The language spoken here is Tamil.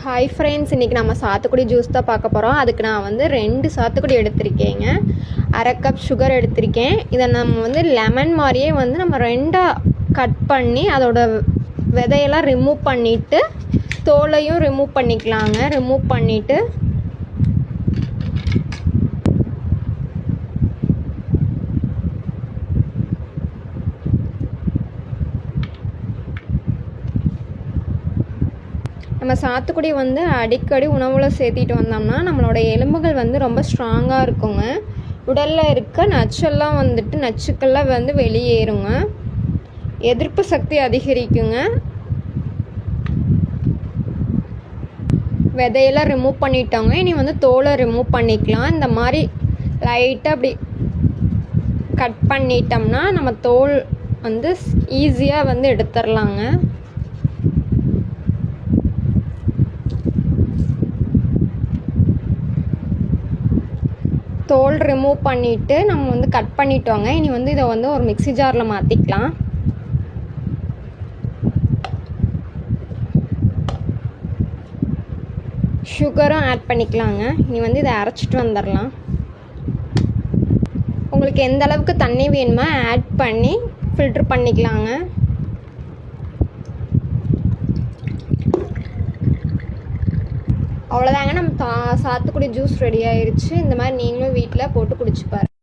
ஹாய் ஃப்ரெண்ட்ஸ், இன்றைக்கி நம்ம சாத்துக்குடி ஜூஸ் தான் பார்க்க போகிறோம். அதுக்கு நான் வந்து 2 சாத்துக்குடி எடுத்திருக்கேங்க, 1/2 கப் சுகர் எடுத்திருக்கேன். இதை நம்ம வந்து லெமன் மாதிரியே வந்து நம்ம 2ஆக கட் பண்ணி அதோட விதையெல்லாம் ரிமூவ் பண்ணிவிட்டு தோலையும் ரிமூவ் பண்ணிக்கலாங்க. ரிமூவ் பண்ணிவிட்டு நம்ம சாத்துக்குடி வந்து அடிக்கடி உணவில் சேர்த்திட்டு வந்தோம்னா நம்மளோட எலும்புகள் வந்து ரொம்ப ஸ்ட்ராங்காக இருக்குங்க. உடலில் இருக்க நச்செல்லாம் வந்துட்டு நச்சுக்கெல்லாம் வந்து வெளியேறுங்க. எதிர்ப்பு சக்தி அதிகரிக்குங்க. விதையெல்லாம் ரிமூவ் பண்ணிட்டோங்க. இனி வந்து தோலை ரிமூவ் பண்ணிக்கலாம். இந்த மாதிரி லைட்டாக அப்படி கட் பண்ணிட்டோம்னா நம்ம தோல் வந்து ஈஸியாக வந்து எடுத்துடலாங்க. தோல் ரிமூவ் பண்ணிவிட்டு நம்ம வந்து கட் பண்ணிட்டோங்க. இனி வந்து இதை வந்து ஒரு மிக்ஸி ஜாரில் மாற்றிக்கலாம். சுகரும் ஆட் பண்ணிக்கலாங்க. இனி வந்து இதை அரைச்சிட்டு வந்துடலாம். உங்களுக்கு எந்த அளவுக்கு தண்ணி வேணுமோ ஆட் பண்ணி ஃபில்ட்ரு பண்ணிக்கலாங்க. அவ்வளோதாங்க, நம்ம சாத்துக்குடி ஜூஸ் ரெடி ஆயிடுச்சு. இந்த மாதிரி நீங்களும் வீட்டில் போட்டு குடிச்சு பாருங்க.